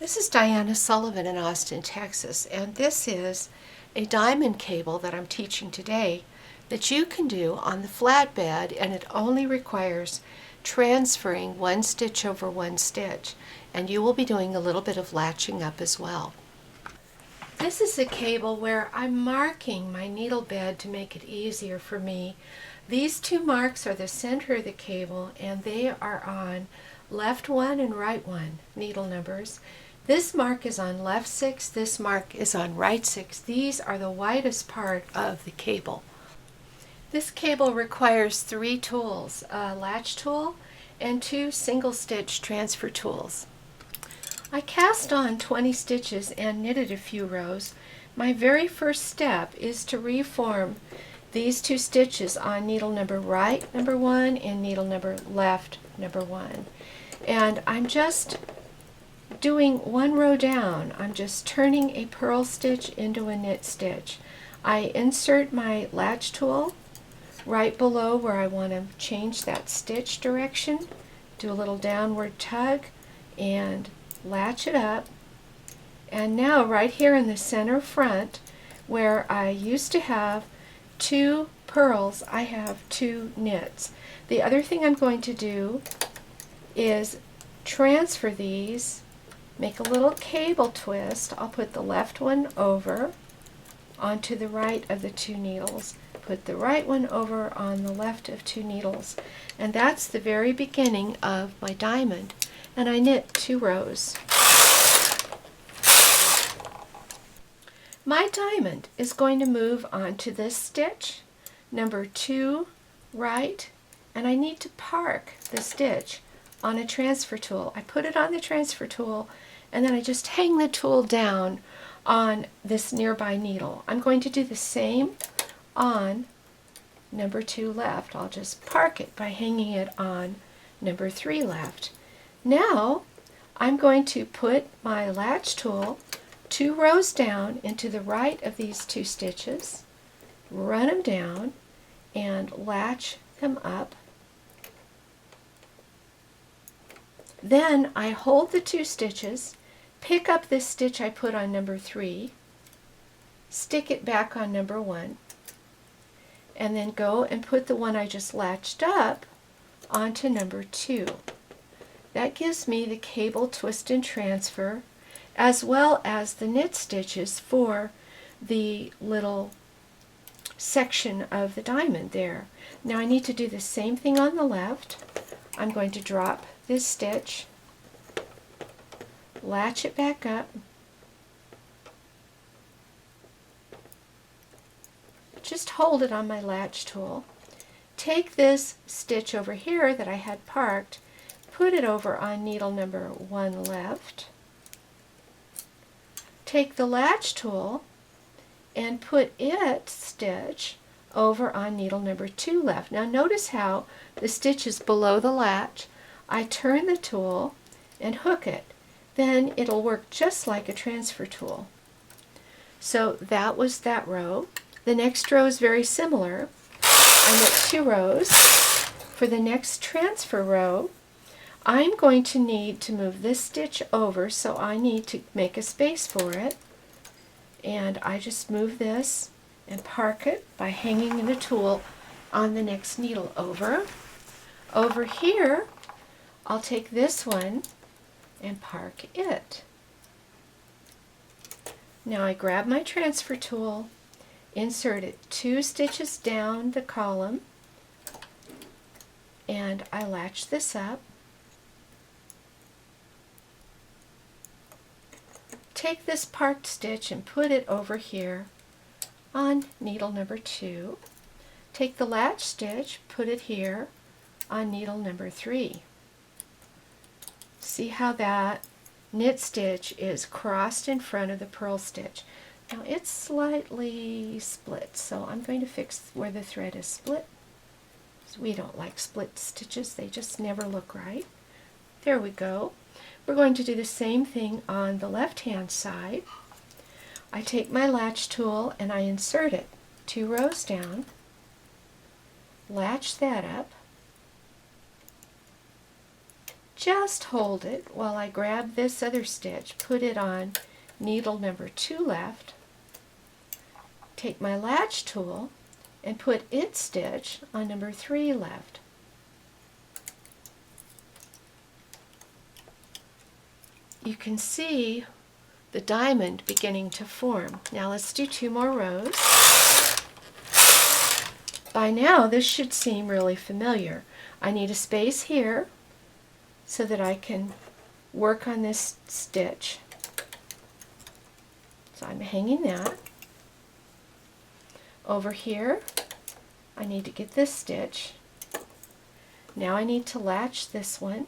This is Diana Sullivan in Austin, Texas, and this is a diamond cable that I'm teaching today that you can do on the flatbed, and it only requires transferring one stitch over one stitch, and you will be doing a little bit of latching up as well. This is a cable where I'm marking my needle bed to make it easier for me. These two marks are the center of the cable, and they are on left 1 and right 1 needle numbers. This mark is on left 6, this mark is on right 6. These are the widest part of the cable. This cable requires 3 tools, a latch tool and 2 single stitch transfer tools. I cast on 20 stitches and knitted a few rows. My very first step is to reform these 2 stitches on needle number right number 1 and needle number left number 1. And I'm just doing 1 row down. I'm just turning a purl stitch into a knit stitch. I insert my latch tool right below where I want to change that stitch direction, do a little downward tug and latch it up. And now right here in the center front, where I used to have 2 purls, I have 2 knits. The other thing I'm going to do is transfer these, make a little cable twist. I'll put the left one over onto the right of the 2 needles, put the right one over on the left of 2 needles, and that's the very beginning of my diamond. And I knit 2 rows. My diamond is going to move on to this stitch, number 2 right, and I need to park the stitch on a transfer tool. I put it on the transfer tool and then I just hang the tool down on this nearby needle. I'm going to do the same on number 2 left. I'll just park it by hanging it on number 3 left. Now I'm going to put my latch tool 2 rows down into the right of these 2 stitches, run them down and latch them up. Then I hold the 2 stitches, pick up this stitch I put on number 3, stick it back on number 1, and then go and put the one I just latched up onto number 2. That gives me the cable twist and transfer, as well as the knit stitches for the little section of the diamond there. Now I need to do the same thing on the left. I'm going to drop this stitch, latch it back up, just hold it on my latch tool, take this stitch over here that I had parked, put it over on needle number 1 left, take the latch tool and put its stitch over on needle number 2 left. Now notice how the stitch is below the latch. I turn the tool and hook it. Then it'll work just like a transfer tool. So that was that row. The next row is very similar. I knit 2 rows. For the next transfer row, I'm going to need to move this stitch over, so I need to make a space for it. And I just move this and park it by hanging the tool on the next needle over. Over here, I'll take this one and park it. Now I grab my transfer tool, insert it 2 stitches down the column, and I latch this up. Take this parked stitch and put it over here on needle number 2. Take the latch stitch, put it here on needle number 3. See how that knit stitch is crossed in front of the purl stitch. Now it's slightly split, so I'm going to fix where the thread is split. So we don't like split stitches, they just never look right. There we go. We're going to do the same thing on the left hand side. I take my latch tool and I insert it 2 rows down, latch that up, Just hold it while I grab this other stitch, put it on needle number 2 left, take my latch tool and put its stitch on number 3 left. You can see the diamond beginning to form. Now let's do 2 more rows. By now this should seem really familiar. I need a space here so that I can work on this stitch. So I'm hanging that. Over here I need to get this stitch. Now I need to latch this one.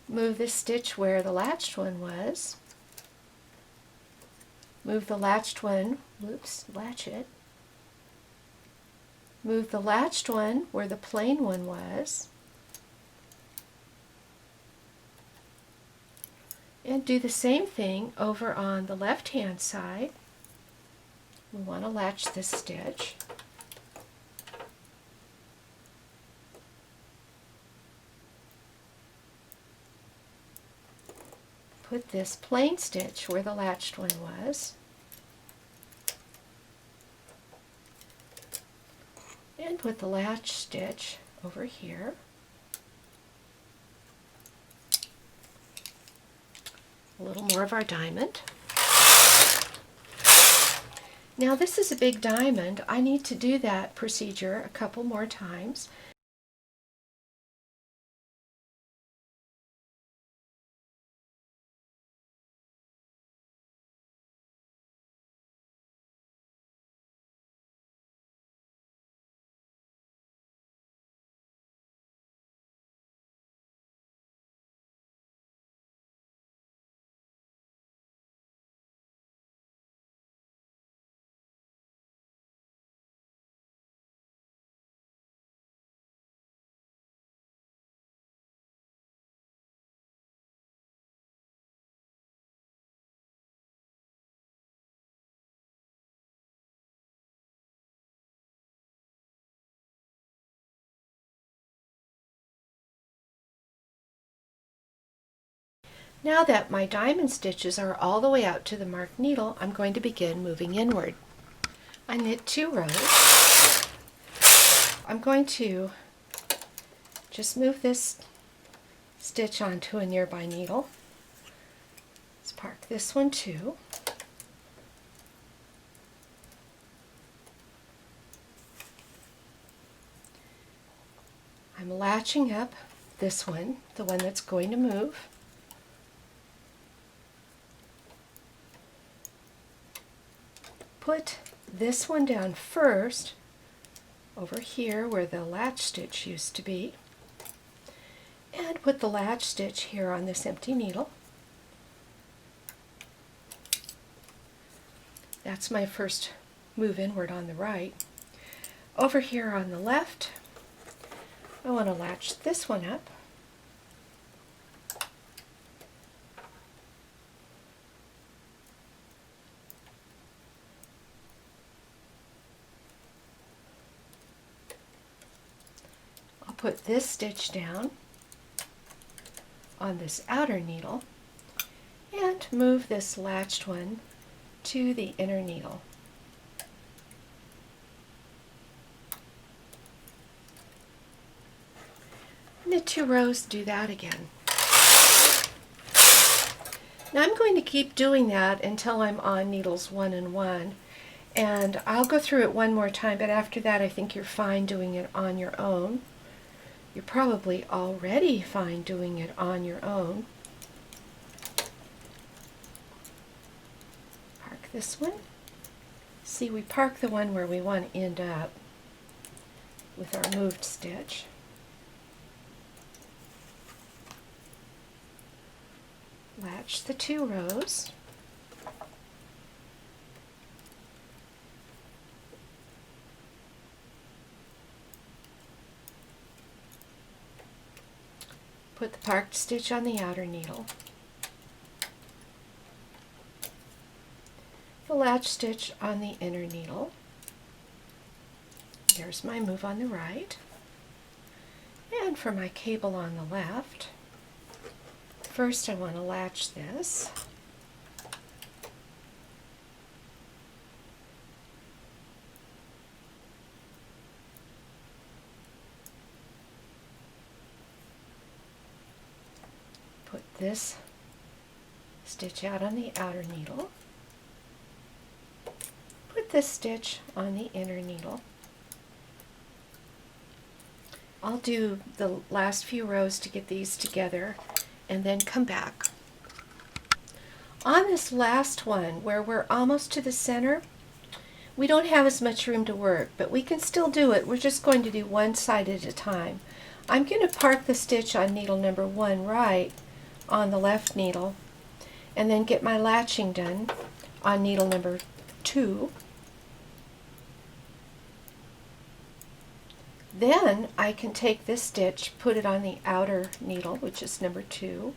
Move this stitch where the latched one was. Move the latched one, latch it. Move the latched one where the plain one was. And do the same thing over on the left hand side. We want to latch this stitch. Put this plain stitch where the latched one was. And put the latch stitch over here. A little more of our diamond. Now this is a big diamond. I need to do that procedure a couple more times. Now that my diamond stitches are all the way out to the marked needle, I'm going to begin moving inward. I knit 2 rows. I'm going to just move this stitch onto a nearby needle. Let's park this one too. I'm latching up this one, the one that's going to move. Put this one down first, over here where the latch stitch used to be, and put the latch stitch here on this empty needle. That's my first move inward on the right. Over here on the left, I want to latch this one up. Put this stitch down on this outer needle and move this latched one to the inner needle. Knit 2 rows, do that again. Now I'm going to keep doing that until I'm on needles 1 and 1, and I'll go through it one more time, but after that I think you're fine doing it on your own. You're probably already fine doing it on your own. Park this one. See, we park the one where we want to end up with our moved stitch. Latch the 2 rows. Put the parked stitch on the outer needle. the latch stitch on the inner needle. There's my move on the right. And for my cable on the left, first I want to latch this. Put this stitch out on the outer needle. Put this stitch on the inner needle. I'll do the last few rows to get these together and then come back. On this last one, where we're almost to the center, we don't have as much room to work, but we can still do it. We're just going to do one side at a time. I'm going to park the stitch on needle number 1 right on the left needle, and then get my latching done on needle number 2. Then I can take this stitch, put it on the outer needle, which is number 2,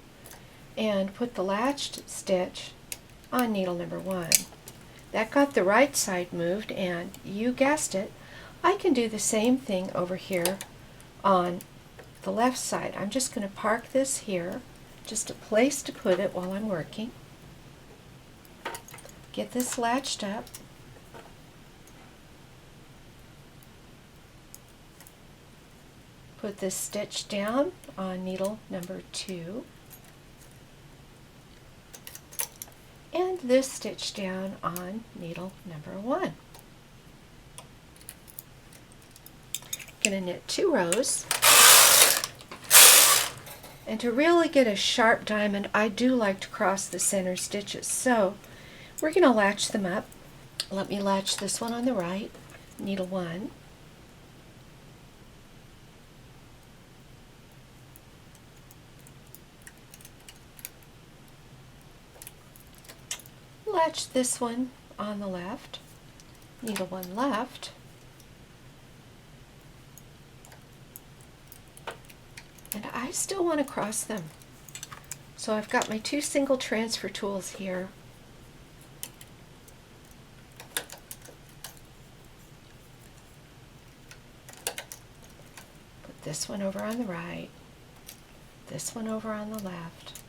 and put the latched stitch on needle number 1. That got the right side moved, and you guessed it, I can do the same thing over here on the left side. I'm just going to park this here, just a place to put it while I'm working. Get this latched up. Put this stitch down on needle number 2. And this stitch down on needle number 1. I'm going to knit 2 rows. And to really get a sharp diamond, I do like to cross the center stitches. So we're going to latch them up. Let me latch this one on the right, needle 1. Latch this one on the left, needle 1 left. And I still want to cross them. So I've got my 2 single transfer tools here. Put this one over on the right, this one over on the left.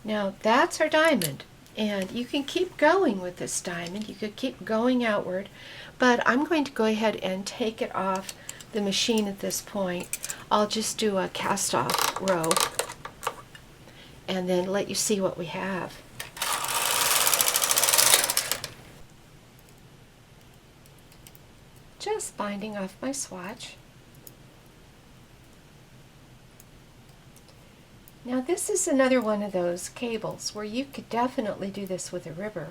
Now that's our diamond, and you can keep going with this diamond. You could keep going outward, but I'm going to go ahead and take it off the machine at this point. I'll just do a cast off row and then let you see what we have. Just binding off my swatch. Now this is another one of those cables where you could definitely do this with a ribber,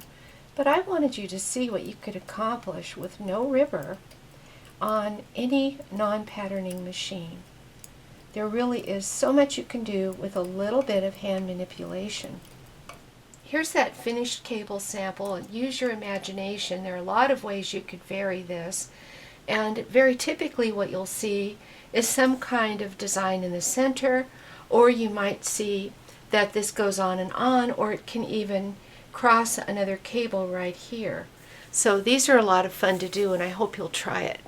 but I wanted you to see what you could accomplish with no ribber on any non-patterning machine. There really is so much you can do with a little bit of hand manipulation. Here's that finished cable sample, and use your imagination. There are a lot of ways you could vary this, and very typically what you'll see is some kind of design in the center, or you might see that this goes on, or it can even cross another cable right here. So these are a lot of fun to do, and I hope you'll try it.